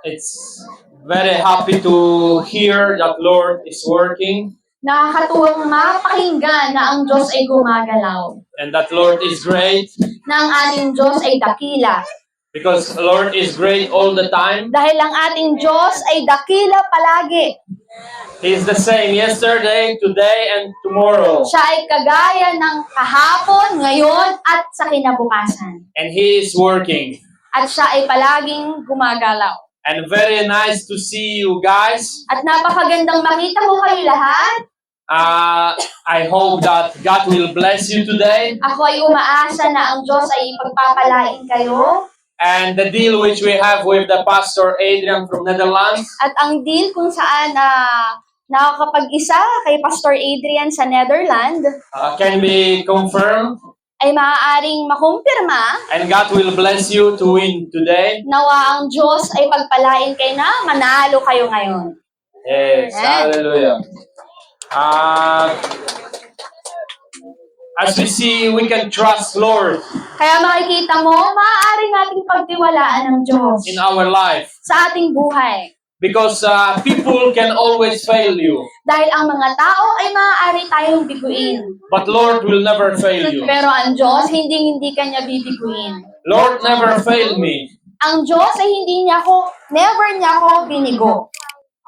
It's very happy to hear that Lord is working Nakakatuwang mapakinggan na ang Diyos ay gumagalaw. and that Lord is great Na ang ating Diyos ay dakila. because Lord is great all the time. Dahil ang ating Diyos ay dakila palagi. He is the same yesterday, today, and tomorrow. Siya ay kagaya ng kahapon, ngayon, at sa kinabukasan. And He is working. At siya ay palaging gumagalaw. And very nice to see you guys. At napakagandang makita ko kayo lahat. I hope that God will bless you today. Ako ay umaasa na ang Diyos ay pagpapalain kayo. And the deal which we have with the Pastor Adrian from Netherlands, At ang deal kung saan nakakapag-isa kay Pastor Adrian sa Netherlands can be confirmed. ay maaaring makumpirma. And God will bless you to win today. Nawa ang Diyos ay pagpalain kayo na manalo kayo ngayon. Yes, Amen. hallelujah. As we see, we can trust Lord Kaya makikita mo, maaari nating pagtiwalaan ng Diyos in our life sa ating buhay. because people can always fail you, Dahil ang mga tao ay maaari tayong biguin. but Lord will never fail you. Pero ang Diyos, hindi kanya bibiguin. Lord never failed me. Ang Diyos ay never niya ako binigo.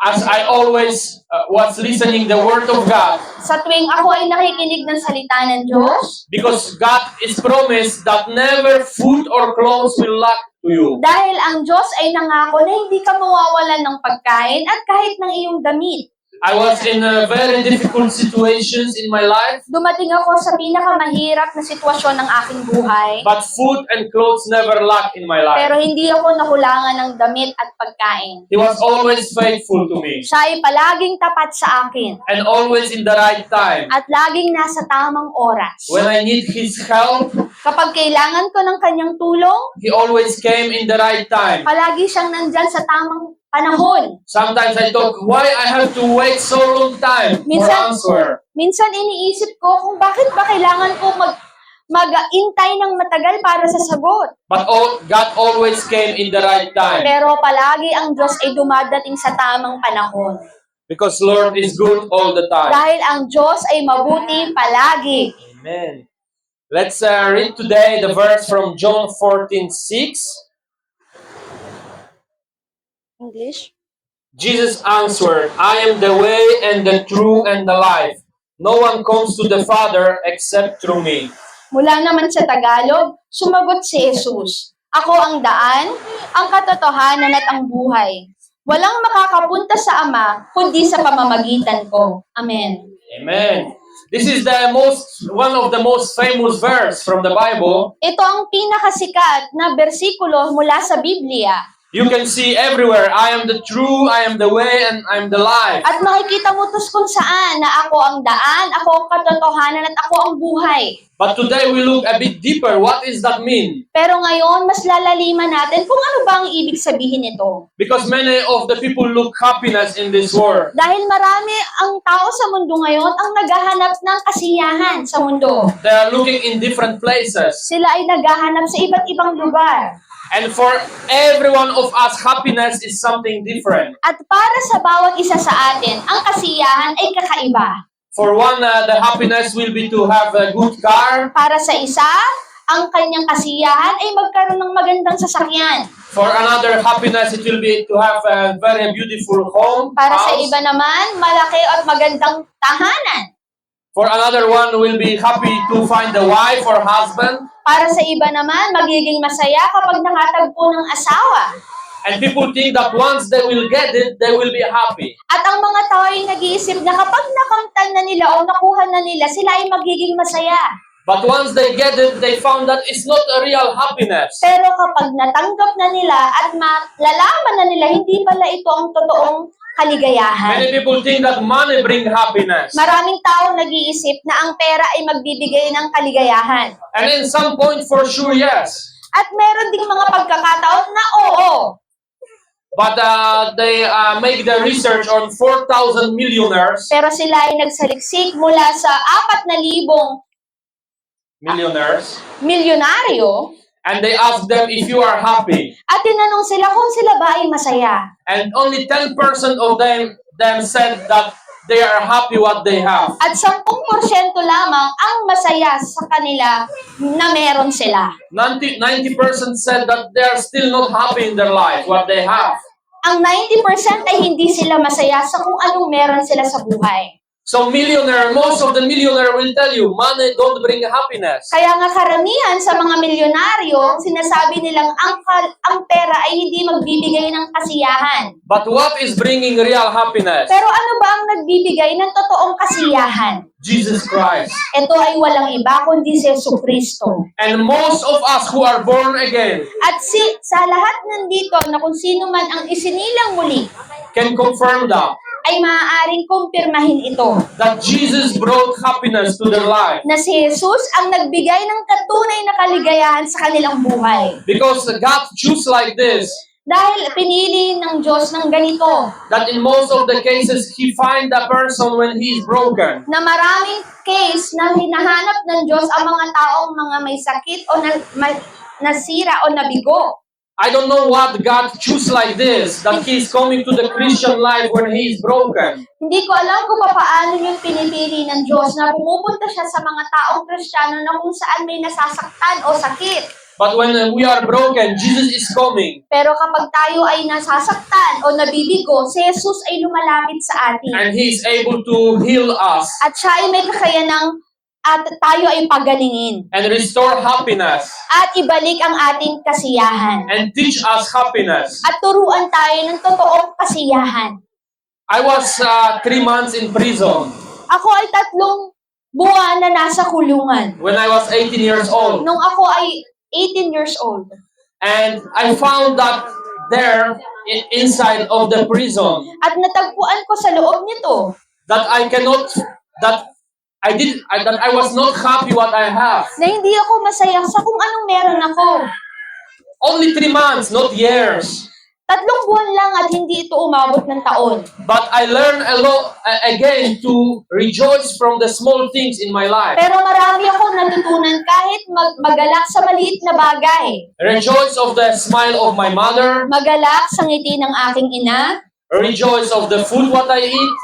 As I always was listening the word of God, Sa tuwing ako ay nakikinig ng salita ng Diyos, because God is promised that never food or clothes will lack to you. dahil ang Diyos ay nangako na hindi ka mawawalan ng pagkain at kahit ng iyong damit. I was in very difficult situations in my life, Dumating ako sa pinakamahirap na sitwasyon ng aking buhay, but food and clothes never lack in my life. pero hindi ako nakulangan ng damit at pagkain. He was always faithful to me Siya ay palaging tapat sa akin and always in the right time. at laging nasa tamang oras. When I need His help, Kapag kailangan ko ng kanyang tulong, He always came in the right time. palagi siyang nandyan sa tamang panahon. Sometimes I thought, why I have to wait so long time for answer? Minsan iniisip ko kung bakit ba kailangan ko mag-intay ng matagal para sa sagot. But God always came in the right time Pero palagi ang Diyos ay dumadating sa tamang panahon. because Lord is good all the time. Dahil ang Diyos ay mabuti palagi. Amen. Let's read today the verse from John 14:6. English? Jesus answered, I am the way and the truth and the life. No one comes to the Father except through me. Mula naman sa Tagalog, sumagot si Jesus, ako ang daan, ang katotohanan at ang buhay. Walang makakapunta sa Ama kundi sa pamamagitan ko. Amen. Amen. This is one of the most famous verse from the Bible. Ito ang pinakasikat na bersikulo mula sa Biblia. You can see everywhere, I am the truth, I am the way, and I am the life. At makikita mo tos kung saan na ako ang daan, ako ang katotohanan at ako ang buhay. But today we look a bit deeper. What does that mean? Pero ngayon, mas lalaliman natin kung ano ba ang ibig sabihin nito. Because many of the people look happiness in this world. Dahil marami ang tao sa mundo ngayon ang naghahanap ng kasiyahan sa mundo. They are looking in different places. Sila ay naghahanap sa iba't ibang lugar. And for every one of us, happiness is something different. At para sa bawat isa sa atin, ang kasiyahan ay kakaiba. For one, the happiness will be to have a good car. Para sa isa, ang kanyang kasiyahan ay magkaroon ng magandang sasakyan. For another, happiness it will be to have a very beautiful home, Para sa house. iba naman, malaki at magandang tahanan. For another one will be happy to find a wife or husband. Para sa iba naman, magiging masaya kapag nakatagpo ng asawa. And people think that once they will get it, they will be happy. At ang mga tao ay nag-iisip na kapag nakamtan na nila o nakuha na nila, sila ay magiging masaya. But once they get it, they found that it's not a real happiness. Pero kapag natanggap na nila at malalaman na nila, hindi pala ito ang totoong kaligayahan. Many people think that money brings happiness. Maraming tao nag-iisip na ang pera ay magbibigay ng kaligayahan. And in some point, for sure, yes. At meron ding mga pagkakataon na oo. But they make the research on 4,000 millionaires. Pero sila ay nagsaliksik mula sa 4,000 Millionaires. milyonaryo. And they asked them if you are happy. At tinanong sila kung sila ba ay masaya. And only 10% of them said that they are happy what they have. At 10% lamang ang masaya sa kanila na meron sila. 90% said that they are still not happy in their life, what they have. Ang 90% ay hindi sila masaya sa kung anong meron sila sa buhay. So most of the millionaire will tell you, money don't bring happiness. Kaya nga karamihan sa mga milyonaryo, sinasabi nilang ang pera ay hindi magbibigay ng kasiyahan. But what is bringing real happiness? Pero ano ba ang nagbibigay ng totoong kasiyahan? Jesus Christ. Ito ay walang iba kundi si Jesucristo. And most of us who are born again At sa lahat nandito na kung sino man ang isinilang muli, can confirm that ay maaaring kumpirmahin ito. that Jesus brought happiness to their life. Na si Jesus ang nagbigay ng katunay na kaligayahan sa kanilang buhay. Because God choose like this, Dahil pinili ng Diyos ng ganito, that in most of the cases, He find the person when he is broken. na maraming case na hinahanap ng Diyos ang mga taong mga may sakit o nasira o nabigo. I don't know what God choose like this, that He is coming to the Christian life when he is broken. Hindi ko alam kung paano yung pinipili ng Diyos na pumupunta siya sa mga taong Kristiyano na kung saan may nasasaktan o sakit. But when we are broken, Jesus is coming. Pero kapag tayo ay nasasaktan o nabibigo, si Jesus ay lumalapit sa atin. And He is able to heal us At siya ay may kakayanang at tayo ay pagalingin. and restore happiness At ibalik ang ating kasiyahan. and teach us happiness. At turuan tayo ng totoong kasiyahan. I was 3 months in prison Ako ay 3 buwan na nasa kulungan. when I was 18 years old. Nung ako ay 18 years old. And I found that there, inside of the prison, At natagpuan ko sa loob nito that I was not happy what I have. na hindi ako masaya sa kung anong meron ako. Only 3 months, not years. 3 buwan lang at hindi ito umabot ng taon. But I learned a lot again to rejoice from the small things in my life. Pero marami akong natutunan kahit magalak sa maliit na bagay. Rejoice of the smile of my mother. Magalak sa ngiti ng aking ina. Rejoice of the food what I eat.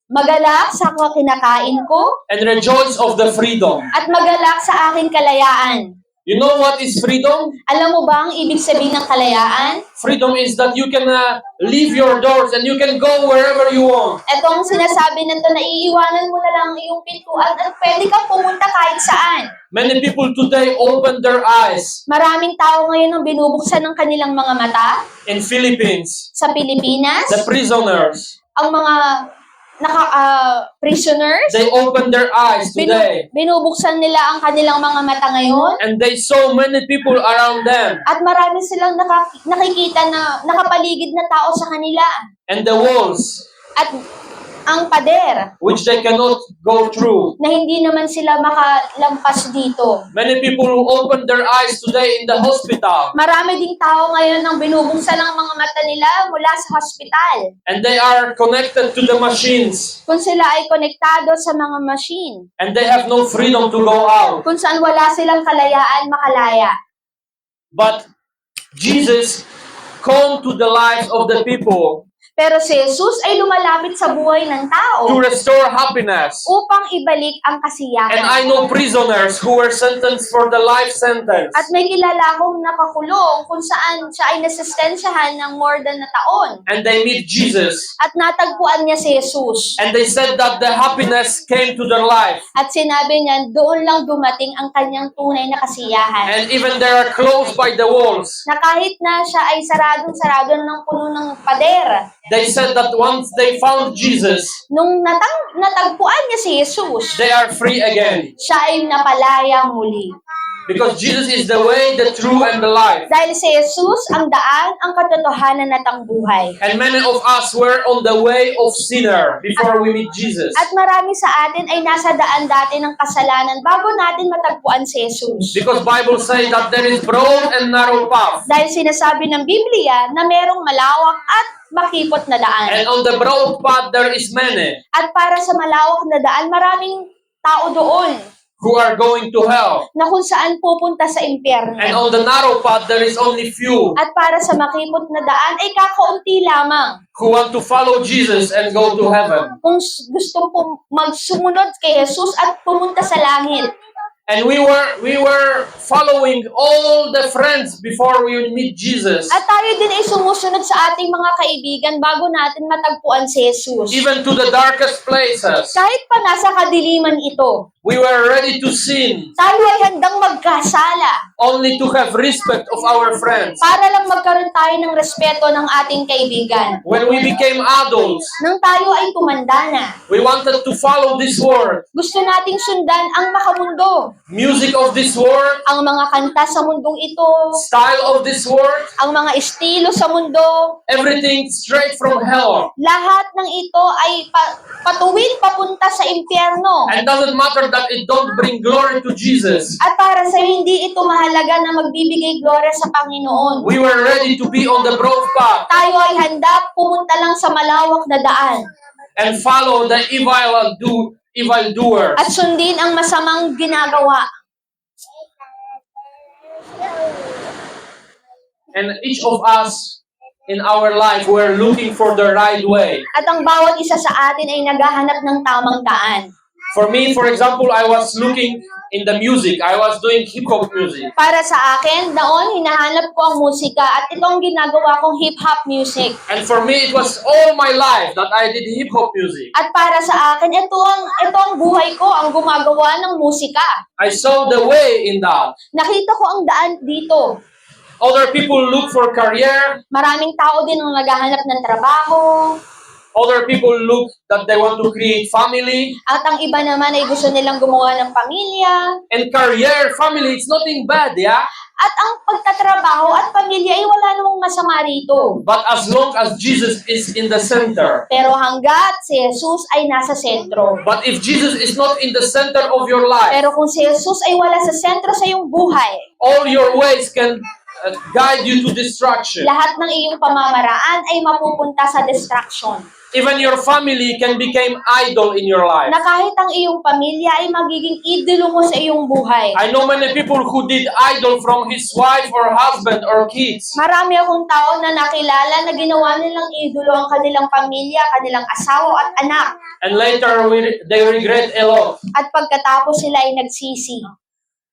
Magalak sa kinakain ko. And rejoice of the freedom. At magalak sa aking kalayaan. You know what is freedom? Alam mo ba ang ibig sabihin ng kalayaan? Freedom is that you can leave your doors and you can go wherever you want. Itong sinasabi na ito na iiwanan mo na lang ang iyong pintuan at pwede kang pumunta kahit saan. Many people today open their eyes Maraming tao ngayon ang binubuksan ng kanilang mga mata in Philippines. sa Pilipinas. The prisoners, Ang mga prisoners, they open their eyes today. binubuksan nila ang kanilang mga mata ngayon. And they saw many people around them. At marami silang nakikita na nakapaligid na tao sa kanila. And the walls, At ang pader which they cannot go through. na hindi naman sila makalampas dito. Many people who open their eyes today in the hospital. Marami ding tao ngayon ang binubuksan ang mga mata nila mula sa hospital. And they are connected to the machines. Kung sila ay konektado sa mga machine. And they have no freedom to go out. Kung saan wala silang kalayaan makalaya. But Jesus come to the lives of the people Pero si Jesus ay lumalapit sa buhay ng tao to restore happiness. upang ibalik ang And kasiyahan. I know prisoners who were sentenced for the life sentence. At may kilala akong nakakulong kung saan siya ay nasistensyahan ng more than na taon. And they meet Jesus. At natagpuan niya si Jesus. And they said that the happiness came to their life. At sinabi niya, doon lang dumating ang kanyang tunay na kasiyahan. And even they are closed by the walls. Na kahit na siya ay saradong-sarado ng puno ng pader, They said that once they found Jesus, nung natagpuan niya si Jesus, they are free again. siya ay napalaya muli. Because Jesus is the way, the truth, and the life. Dahil si Jesus ang daan, ang katotohanan at ang buhay. And many of us were on the way of sinner before we meet Jesus. At marami sa atin ay nasa daan dati ng kasalanan bago natin matagpuan si Jesus. Because Bible says that there is broad and narrow path. Dahil sinasabi ng Biblia na merong malawak at makipot na daan. And on the broad path there is many. At para sa malawak na daan, maraming tao doon. who are going to hell. na kung saan pupunta sa impyerno. And on the narrow path, there is only few At para sa makipot na daan ay kakaunti lamang. who want to follow Jesus and go to heaven. Kung gusto po magsumunod kay Jesus at pumunta sa langit. And we were following all the friends before we would meet Jesus. At tayo din ay sumusunod sa ating mga kaibigan bago natin matagpuan si Jesus. Even to the darkest places. Kahit pa nasa kadiliman ito, We were ready to sin, tayo ay handang magkasala only to have respect of our friends. para lang magkaroon tayo ng respeto ng ating kaibigan. When we became adults, Nang tayo ay tumanda na, we wanted to follow this world, gusto nating sundan ang makamundo, music of this world, ang mga kanta sa mundong ito, style of this world, ang mga estilo sa mundo, everything straight from hell. lahat ng ito ay patuwid papunta sa impyerno. And doesn't matter that it don't bring glory to Jesus. At para sa hindi ito mahalaga na magbibigay gloria sa Panginoon. We were ready to be on the broad path Tayo ay handa pumunta lang sa malawak na daan and follow the evildoers. at sundin ang masamang ginagawa. And each of us in our life, we're looking for the right way. At ang bawat isa sa atin ay naghahanap ng tamang daan. For me, for example, I was looking in the music. I was doing hip-hop music. Para sa akin, noon hinahanap ko ang musika at itong ginagawa kong hip-hop music. And for me, it was all my life that I did hip-hop music. At para sa akin, ito ang buhay ko, ang gumagawa ng musika. I saw the way in that. Nakita ko ang daan dito. Other people look for career. Maraming tao din ang naghahanap ng trabaho. Other people look that they want to create family. At ang iba naman ay gusto nilang gumawa ng pamilya. And career, family, it's nothing bad, yeah? At ang pagtatrabaho at pamilya ay wala namang masama rito. But as long as Jesus is in the center. Pero hanggat si Jesus ay nasa sentro. But if Jesus is not in the center of your life, Pero kung si Jesus ay wala sa sentro sa iyong buhay, all your ways can guide you to destruction. lahat ng iyong pamamaraan ay mapupunta sa distraction. Even your family can become idol in your life. Na kahit ang iyong pamilya ay magiging idolo mo sa iyong buhay. I know many people who did idol from his wife or husband or kids. Marami akong tao na nakilala na ginawa nilang idolo ang kanilang pamilya, kanilang asawa at anak. And later they regret a lot. At pagkatapos sila ay nagsisi.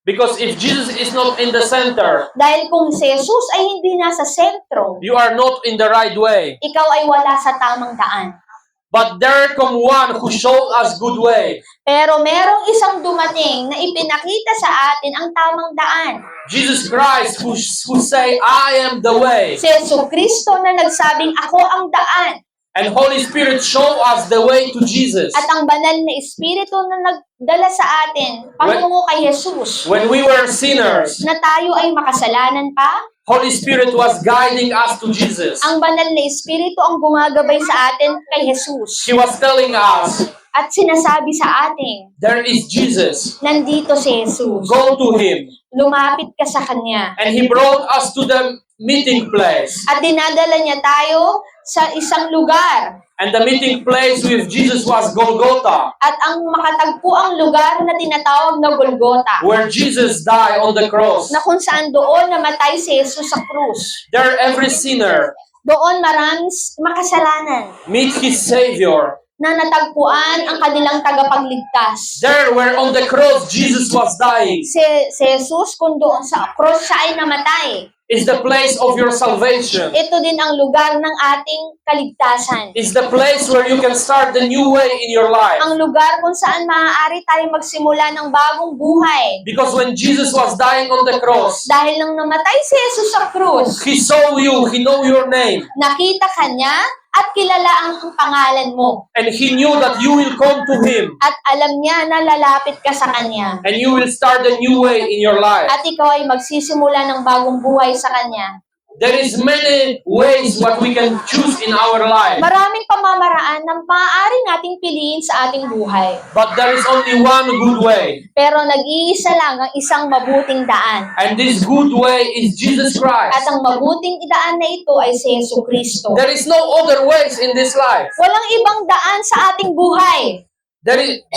Because if Jesus is not in the center, Dahil kung si Jesus ay hindi nasa sentro, you are not in the right way. ikaw ay wala sa tamang daan. But there come one who showed us good way. Pero merong isang dumating na ipinakita sa atin ang tamang daan. Jesus Christ who say, I am the way. Si Jesucristo na nagsabing, ako ang daan. And Holy Spirit show us the way to Jesus. At ang banal na Espiritu na nagdala sa atin, patungo kay Jesus, When we were sinners, na tayo ay makasalanan pa, Holy Spirit was guiding us to Jesus. ang banal na Espiritu ang gumagabay sa atin kay Jesus. He was telling us, At sinasabi sa atin, there is Jesus. nandito si Jesus. Go to Him. Lumapit ka sa Kanya. And He brought us to the meeting place. At dinadala niya tayo sa isang lugar. And the meeting place with Jesus was Golgotha, At ang makatagpo ang lugar na tinatawag na Golgotha. where Jesus died on the cross. Na kung saan doon namatay si Jesus sa krus. There every sinner Doon maraming makasalanan meet his Savior. na natagpuan ang kanilang tagapagligtas. There where on the cross Jesus was dying Si Jesus, kung doon sa krus siya ay namatay, is the place of your salvation. ito din ang lugar ng ating kaligtasan. It's the place where you can start the new way in your life. Ang lugar kung saan maaari tayong magsimula ng bagong buhay. Because when Jesus was dying on the cross, Dahil nang namatay si Jesus sa krus, He saw you, He know your name, nakita ka niya at kilala ang pangalan mo. and He knew that you will come to Him, At alam niya na lalapit ka sa Kanya. and you will start a new way in your life. At ikaw ay magsisimula ng bagong buhay sa Kanya. There is many ways what we can choose in our life, Maraming pamamaraan na maaari nating piliin sa ating buhay. but there is only one good way, Pero nag-iisa lang ang isang mabuting daan. and this good way is Jesus At Christ. ang mabuting daan na ito ay si Jesucristo. There is no other ways in this life. Walang ibang daan sa ating buhay.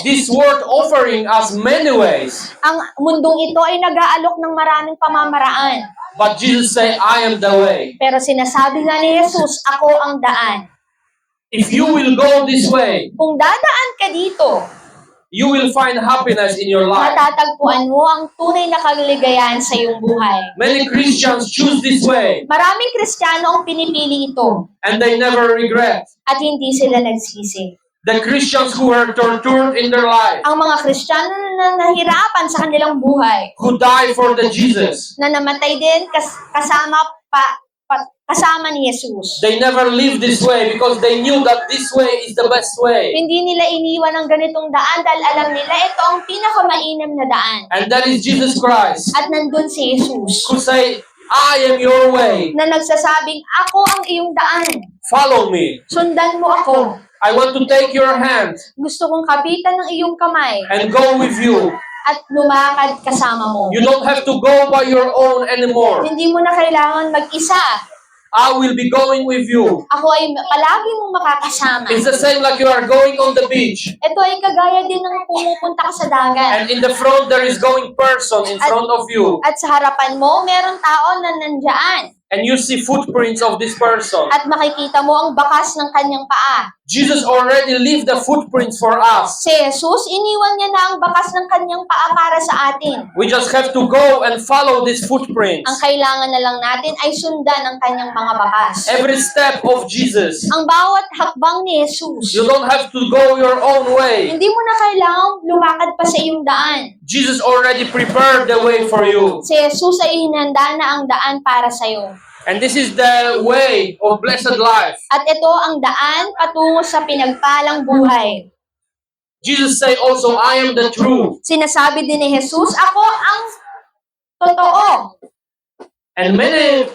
This world offering us many ways. Ang mundong ito ay nag-aalok ng maraming pamamaraan. But Jesus said, I am the way. Pero sinasabi nga ni Jesus, ako ang daan. If you will go this way, Kung dadaan ka dito, you will find happiness in your life. matatagpuan mo ang tunay na kaligayahan sa iyong buhay. Many Christians choose this way Maraming Kristiyano ang pinipili ito and they never regret. at hindi sila nagsisi. The Christians who were tortured in their life, Ang mga Kristiyano na nahirapan sa kanilang buhay, who died for the Jesus, na namatay din kasama ni Jesus. they never lived this way because they knew that this way is the best way. Hindi nila iniwan ang ganitong daan dahil alam nila ito ang pinakamainam na daan. And that is Jesus Christ, At nandun si Jesus who say, I am your way. na nagsasabing, ako ang iyong daan. Follow me. Sundan mo ako. I want to take your hand Gusto kong kapitan ng iyong kamay and go with you. at lumakad kasama mo. You don't have to go by your own anymore. Hindi mo na kailangan mag-isa. I will be going with you. Ako ay palagi mong makakasama. It's the same like you are going on the beach. Ito ay kagaya din ng pumupunta ka sa dagat. And in the front, there is going person in front of you. At sa harapan mo, merong tao na nandyan. And you see footprints of this person. At makikita mo ang bakas ng kanyang paa. Jesus already left the footprints for us. Si Jesus, iniwan niya na ang bakas ng kanyang paa para sa atin. We just have to go and follow these footprints. Ang kailangan na lang natin ay sundan ang kanyang mga bakas. Every step of Jesus. Ang bawat hakbang ni Jesus. You don't have to go your own way. Hindi mo na kailangang lumakad pa sa iyong daan. Jesus already prepared the way for you. Si Jesus ay hinanda na ang daan para sa iyo. And this is the way of blessed life. At ito ang daan patungo sa pinagpalang buhay. Jesus said also, I am the truth. Sinasabi din ni Jesus, ako ang totoo. And many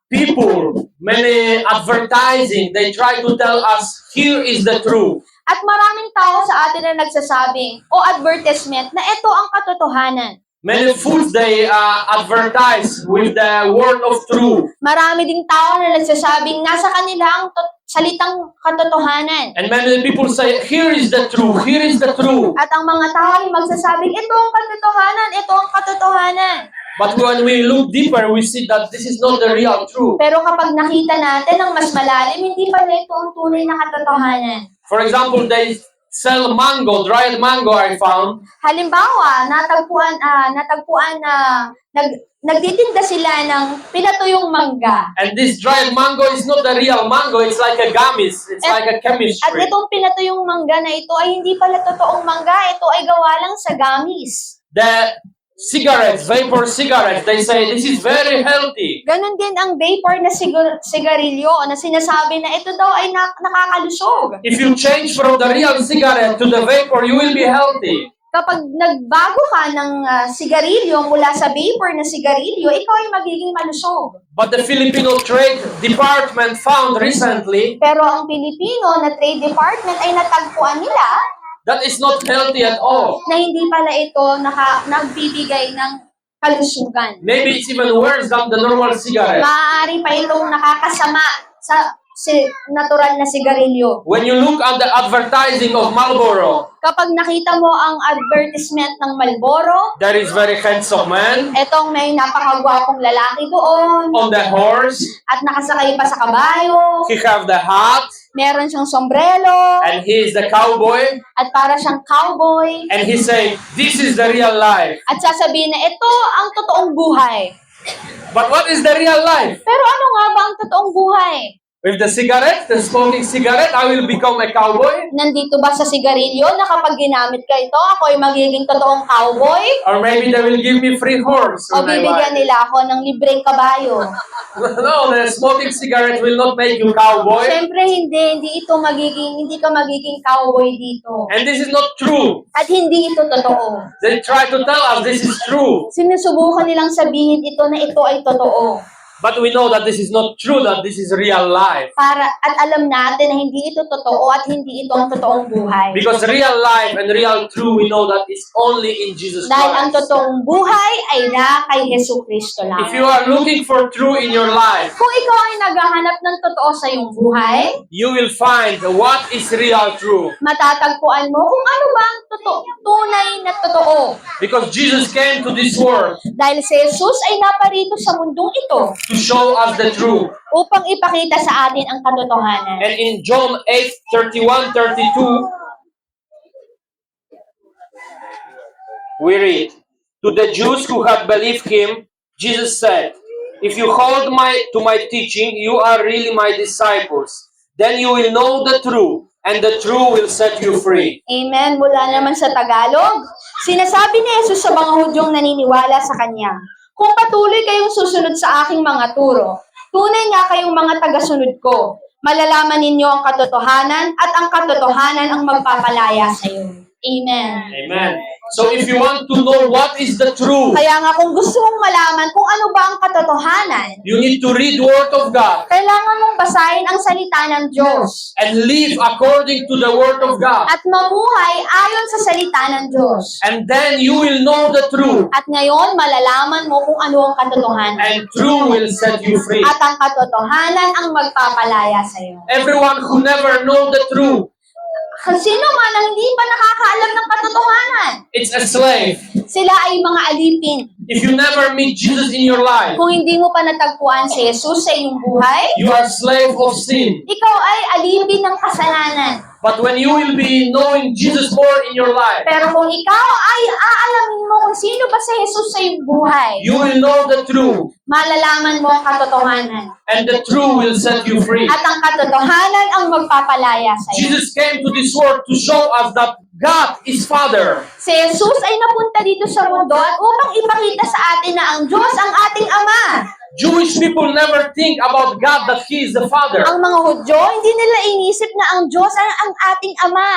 people, many advertising, they try to tell us, here is the truth. At maraming tao sa atin na nagsasabing o advertisement na ito ang katotohanan. Many foods, they advertise with the word of truth. Marami ding tao na nagsasabing nasa kanila ang salitang katotohanan. And many people say, here is the truth, here is the truth. At ang mga tao ay magsasabing, ito ang katotohanan, ito ang katotohanan. But when we look deeper, we see that this is not the real truth. Pero kapag nakita natin ang mas malalim, hindi pala ito ang tunay na katotohanan. For example, they sell mango, dried mango I found. Halimbawa, natagpuan na nagtitinda sila ng pinatuyong mangga. And this dried mango is not the real mango, it's like a gummies, it's like a At chemistry. itong pinatuyong mangga na ito ay hindi pala totoong mangga, ito ay gawa lang sa gamis. The cigarettes, vapor cigarettes, they say this is very healthy. Ganon din ang vapor na sigarilyo na sinasabi na ito daw ay nakakalusog. If you change from the real cigarette to the vapor, you will be healthy. Kapag nagbago ka ng sigarilyo mula sa vapor na sigarilyo, ikaw ay magiging malusog. But the Filipino Trade Department found recently Pero ang Pilipino na Trade Department ay natagpuan nila that is not healthy at all. na hindi pala ito nagbibigay ng kalusugan. Maybe it's even worse than the normal cigarette. Maaari pa itong nakakasama sa natural na sigarilyo. When you look at the advertising of Marlboro, Kapag nakita mo ang advertisement ng Marlboro, there is very handsome man etong may napakagwapong lalaki doon on the horse. at nakasakay pa sa kabayo, He have the hat meron siyang sombrero and he is the cowboy. at para siyang cowboy And he say, this is the real life. at sasabihin na ito ang totoong buhay. But what is the real life? Pero ano nga ba ang totoong buhay? With the cigarette, the smoking cigarette, I will become a cowboy? Nandito ba sa sigarilyo na kapag ginamit ka ito, ako ay magiging totoong cowboy? Or maybe they will give me free horse O when I bibigyan buy. nila ako ng libreng kabayo? No, the smoking cigarette will not make you cowboy. Siyempre hindi ka magiging cowboy dito. And this is not true. At hindi ito totoo. They try to tell us this is true. Sinusubukan nilang sabihin ito na ito ay totoo. But we know that this is not true, that this is real life. At alam natin na hindi ito totoo at hindi ito ang totoong buhay. Because real life and real true, we know that is only in Jesus Dahil ang Christ. totoong buhay ay na kay Hesu Kristo lang. If you are looking for true in your life, Kung ikaw ay naghahanap ng totoo sa iyong buhay, you will find what is real true. matatagpuan mo kung ano ba ang tunay na totoo. Because Jesus came to this world Dahil si Jesus ay naparito sa mundong ito to show us the truth. upang ipakita sa atin ang katotohanan. And in John 8:31-32, we read, "To the Jews who had believed him, Jesus said, 'If you hold to my teaching, you are really my disciples. Then you will know the truth, and the truth will set you free.'" Amen. Mula naman sa Tagalog, sinasabi ni Jesus sa mga Hudyong naniniwala sa Kanya, "Kung patuloy kayong susunod sa aking mga turo, tunay nga kayong mga tagasunod ko. Malalaman ninyo ang katotohanan at ang katotohanan ang magpapalaya sa iyo." Amen. Amen. So if you want to know what is the truth, Kaya nga kung gusto mong malaman kung ano ba ang katotohanan, you need to read Word of God kailangan mong basahin ang salita ng Diyos and live according to the Word of God. at mamuhay ayon sa salita ng Diyos. And then you will know the truth, At ngayon, malalaman mo kung ano ang katotohanan. and truth will set you free. At ang katotohanan ang magpapalaya sa iyo. Everyone who never know the truth, Sino man ang hindi pa nakakaalam ng katotohanan, it's a slave. sila ay mga alipin. If you never meet Jesus in your life, Kung hindi mo pa natagpuan si Jesus sa iyong buhay, you are slave of sin. ikaw ay alipin ng kasalanan. But when you will be knowing Jesus more in your life, Pero kung ikaw ay aalamin mo kung sino ba si Jesus sa iyong buhay, you will know the truth, malalaman mo ang katotohanan. and the truth will set you free. At ang katotohanan ang magpapalaya sa iyo. Jesus came to this world to show us that God is Father. Si Jesus ay napunta dito sa mundo at upang ipakita sa atin na ang Diyos ang ating Ama. Jewish people never think about God that He is the Father. Ang mga Hudyo, hindi nila inisip na ang Diyos ang ating Ama.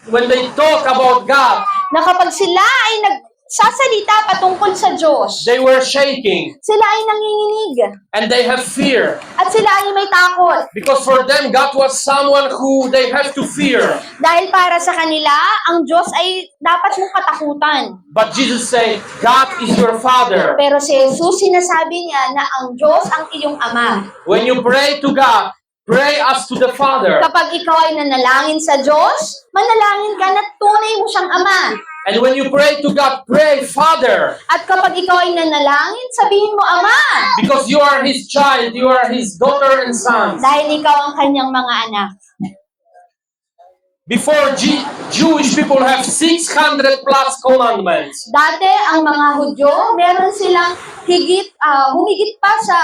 When they talk about God, Na kapag sila ay nagsasalita patungkol sa Diyos, they were shaking sila ay nanginginig and they have fear. at sila ay may takot. Because for them, God was someone who they have to fear. Dahil para sa kanila, ang Diyos ay dapat mong katakutan. But Jesus said, God is your Father. Pero si Jesus, sinasabi niya na ang Diyos ang iyong Ama. When you pray to God, pray as to the Father. Kapag ikaw ay nanalangin sa Diyos, manalangin ka na tunay mo siyang Ama. And when you pray to God, pray Father. At kapag ikaw ay nanalangin, sabihin mo, Ama, Because you are His child, you are His daughter and son. dahil ikaw ang kanyang mga anak. Before Jewish people have 600 plus commandments. Dati, ang mga Hudyo, meron silang humigit pa sa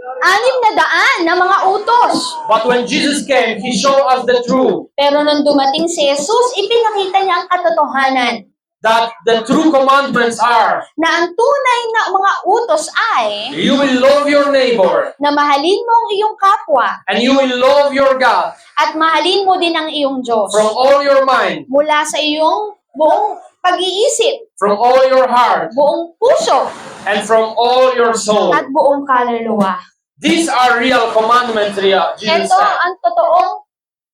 600 na mga utos. But when Jesus came, He showed us the truth. Pero nung dumating si Jesus, ipinakita niya ang katotohanan That the true commandments are, na ang tunay na mga utos ay you will love your neighbor, na mahalin mo ang iyong kapwa and you will love your God at mahalin mo din ang iyong Diyos from all your mind, mula sa iyong buong pag-iisip, from all your heart, buong puso, and from all your soul. at buong kaluluwa. These are real commandments, Jesus Ito said. ang totoong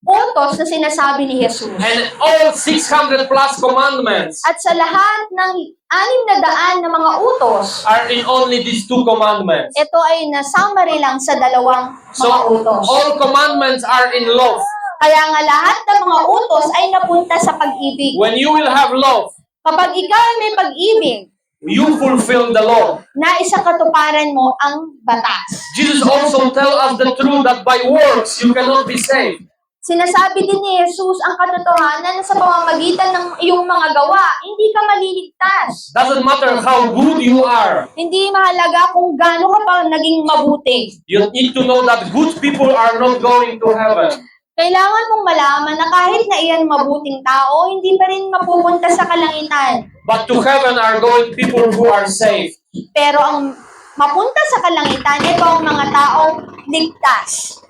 utos na sinasabi ni Jesus. And all 600 plus commandments At sa lahat ng 600 na mga utos, are in only these two commandments. ito ay na-summary lang sa dalawang So, mga utos. all commandments are in love. Kaya nga lahat ng mga utos ay napunta sa pag-ibig. When you will have love, Kapag ikaw ay may pag-ibig, you fulfill the law. na isang katuparan mo ang batas. Jesus also tells us the truth that by works you cannot be saved. Sinasabi din ni Jesus ang katotohanan na sa pamamagitan ng iyong mga gawa, hindi ka maliligtas. Doesn't matter how good you are. Hindi mahalaga kung gaano ka pa naging mabuti. You need to know that good people are not going to heaven. Kailangan mong malaman na kahit na iyan mabuting tao, hindi pa rin mapupunta sa kalangitan. But to heaven are going people who are saved. Pero ang mapunta sa kalangitan, ito ang mga taong ligtas.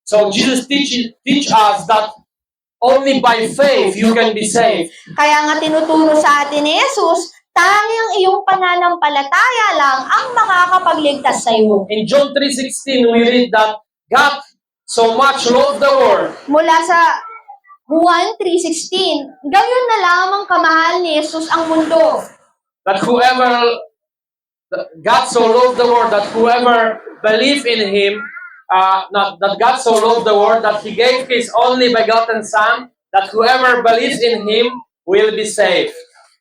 So Jesus teach us that only by faith you can be saved. Kaya nga tinuturo sa atin ni Jesus Tanging ang iyong pananampalataya lang ang makakapagligtas sa iyo. In John 3:16, we read that God so much loved the world Mula sa Juan 3:16, gayon na lamang kamahal ni Jesus ang mundo. that God so loved the world that whoever believe in Him, not that God so loved the world that He gave His only begotten Son, that whoever believes in Him will be saved.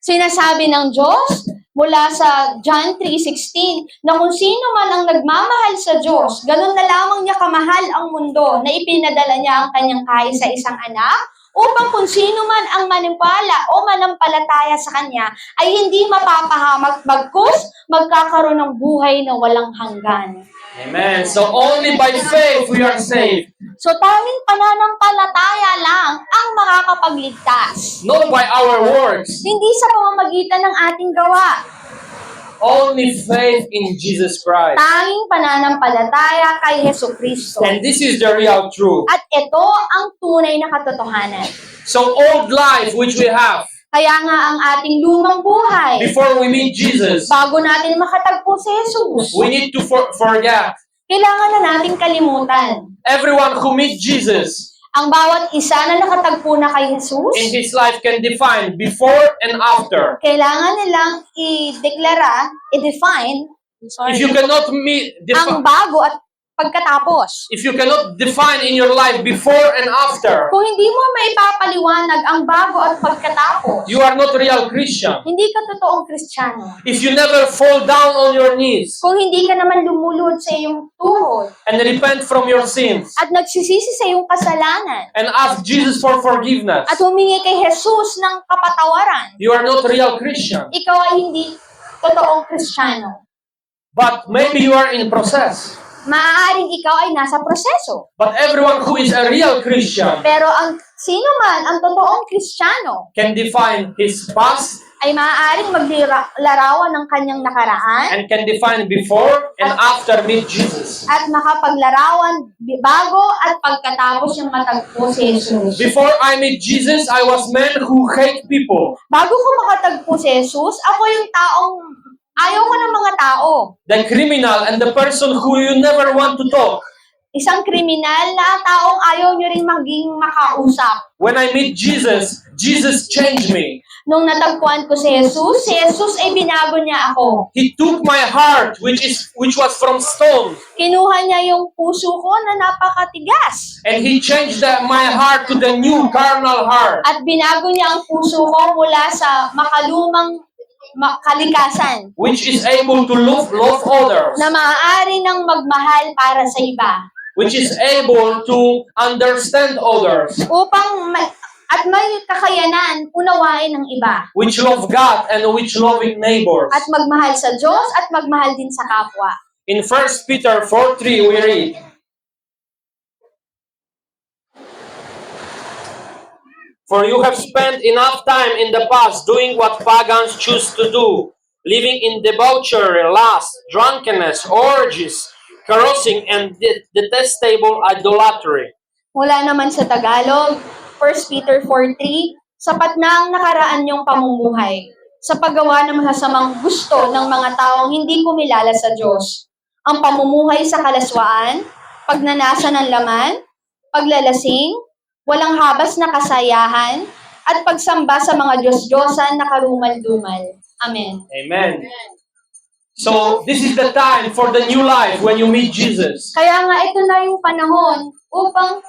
Sinasabi ng Diyos mula sa John 3:16 na kung sino man ang nagmamahal sa Diyos, ganun na lamang niya kamahal ang mundo na ipinadala niya ang kanyang kaisa-isang anak upang kung sino man ang maniwala o manampalataya sa kanya ay hindi mapapahamak bagkus magkakaroon ng buhay na walang hanggan. Amen. So only by faith we are saved, So tanging pananampalataya lang ang makakapagligtas. not by our works. Hindi sa pamamagitan ng ating gawa. Only faith in Jesus Christ. Tanging pananampalataya kay Hesukristo. And this is the real truth. At ito ang tunay na katotohanan. So old life which we have Kaya nga ang ating lumang buhay, before we meet Jesus, bago natin makatagpo si Jesus, we need to forget. kailangan na nating kalimutan. Everyone who meets Jesus Ang bawat isa na nakatagpo na kay Jesus, in his life can define before and after. kailangan nilang i-define If you cannot ang bago at pagkatapos. if you cannot define in your life before and after, Kung hindi mo maipapaliwanag ang bago at pagkatapos, you are not real Christian. hindi ka totoong Kristiyano. If you never fall down on your knees Kung hindi ka naman lumuluhod sa iyong tuhod and repent from your sins at nagsisisi sa iyong kasalanan and ask Jesus for forgiveness, at humingi kay Jesus ng kapatawaran, you are not real Christian. ikaw ay hindi totoong Kristiyano. But maybe you are in process. Maaaring ikaw ay nasa proseso. But everyone who is a real Christian Pero ang sino man ang totoong Kristiyano can define his past ay maaaring maglarawan ng kanyang nakaraan and can define before and after meet Jesus. at makapaglarawan bago at pagkatapos yung matagpo si Jesus. Before I meet Jesus, I was man who hate people. Bago ko makatagpo si Jesus, ako yung taong ayaw ko ng mga tao. The criminal and the person who you never want to talk. Isang kriminal na taong ayaw nyo rin maging makausap. When I meet Jesus, Jesus changed me. Nung natagpuan ko si Jesus ay binago niya ako. He took my heart, which was from stone, Kinuha niya yung puso ko na napakatigas. and He changed my heart to the new carnal heart, At binago niya ang puso ko mula sa makalumang kalikasan which is able to love others, na maaari ng magmahal para sa iba. which is able to understand others, Upang may kakayanan unawain ng iba. which love God and which loving neighbors. At magmahal sa Diyos at magmahal din sa kapwa. In 1 Peter 4:3 we read, "For you have spent enough time in the past doing what pagans choose to do, living in debauchery, lust, drunkenness, orgies, carousing, and detestable idolatry." Mula naman sa Tagalog, 1 Peter 4:3, sapat na ang nakaraan niyong pamumuhay sa paggawa ng masasamang gusto ng mga taong hindi kumilala sa Diyos. Ang pamumuhay sa kalaswaan, pagnanasa ng laman, paglalasing, walang habas na kasayahan, at pagsamba sa mga Diyos-Diyosan na karumal-dumal. Amen. Amen. So this is the time for the new life when you meet Jesus. Kaya nga ito na yung panahon upang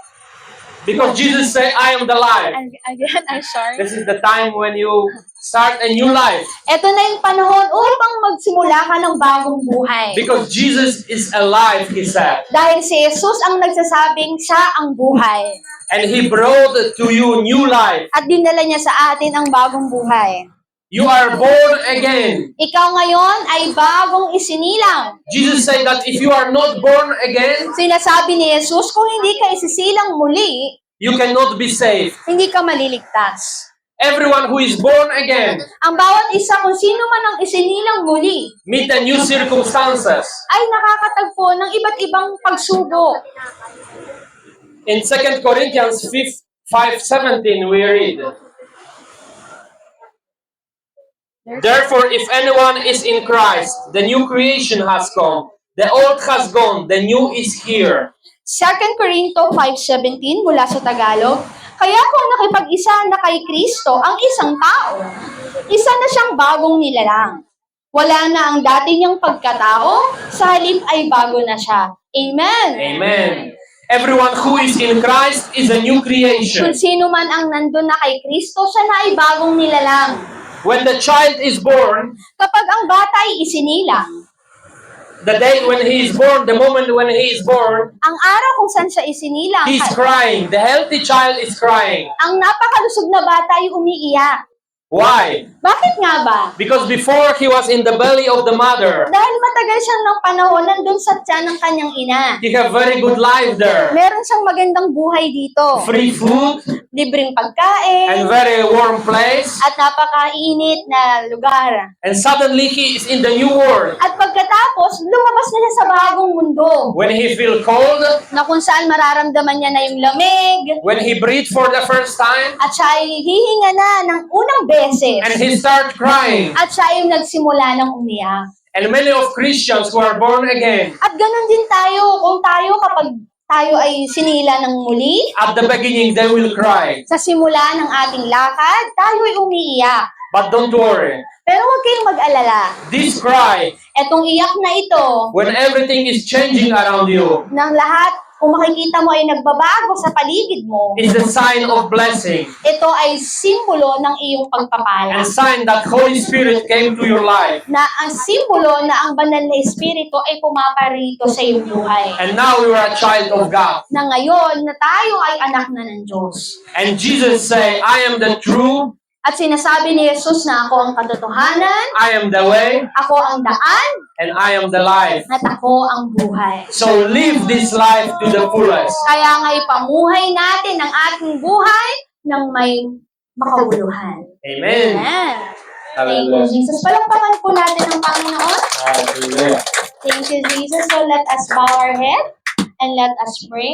Because Jesus said, "I am the life." again, I'm sorry. This is the time when you start a new life. Ito na yung panahon upang magsimula ka ng bagong buhay. Because Jesus is alive, He said. Dahil si Jesus ang nagsasabing siya ang buhay. And He brought to you new life. At dinala niya sa atin ang bagong buhay. You are born again. Ikaw ngayon ay bagong isinilang. Jesus said that if you are not born again, Sinasabi ni Jesus, kung hindi ka isisilang muli, you cannot be saved. hindi ka maliligtas. Everyone who is born again Ang bawat isa kung sino man ang isinilang muli meet the new circumstances. ay nakakatagpo ng iba't ibang pagsubok. In 2 Corinthians 5:17 we read, Therefore, if anyone is in Christ, the new creation has come. The old has gone, the new is here. 2 Corinto 5:17 mula sa Tagalog. Kaya kung nakipag-isa na kay Kristo ang isang tao, isa na siyang bagong nilalang. Wala na ang dati niyang pagkatao, sa halip ay bago na siya. Amen. Amen. Everyone who is in Christ is a new Kung creation. sino man ang nandun na kay Kristo, siya na ay bagong nilalang. When the child is born, Kapag ang bata ay isinilang, the day when he is born, the moment when he is born, ang araw kung saan siya isinilang, he's crying. The healthy child is crying. ang napakalusog na bata ay umiiyak. Why? Bakit nga ba? Because before he was in the belly of the mother, Dahil matagal siyang ng panahon nandun sa tiyan ng kanyang ina. he had very good life there. Meron siyang magandang buhay dito. Free food Libreng pagkain, and very warm place. at napakainit na lugar. And suddenly he is in the new world. At pagkatapos, lumabas na siya sa bagong mundo. When he feel cold, Na kung saan mararamdaman niya na yung lamig, when he breathe for the first time, at siya ay hihinga na ng unang beses. and he start crying. At siya ay nagsimula ng umiyak. And many of Christians who are born again, At ganun din tayo, kung tayo kapag tayo ay sinila ng muli, at the beginning they will cry. sa simula ng ating lakad, tayo ay umiiyak. But don't worry. Pero huwag kayong mag-alala. This cry, Etong iyak na ito, when everything is changing around you, ng lahat, kung makikita mo ay nagbabago sa paligid mo, is a sign of blessing. ito ay simbolo ng iyong pagpapala. And sign that Holy Spirit came to your life. Na ang simbolo na ang banal na espiritu ay pumaparito sa iyong buhay. And now you are a child of God. Na ngayon na tayo ay anak na ng Diyos. And Jesus say, I am the truth, At sinasabi ni Jesus na ako ang katotohanan, I am the way, ako ang daan, and I am the life. at ako ang buhay. So live this life to the fullest. Kaya nga ipamuhay natin ang ating buhay ng may makabuluhan. Amen. Amen. Thank you, Jesus. Palakpakan po natin ang Panginoon. Hallelujah. Thank you, Jesus. So let us bow our head and let us pray.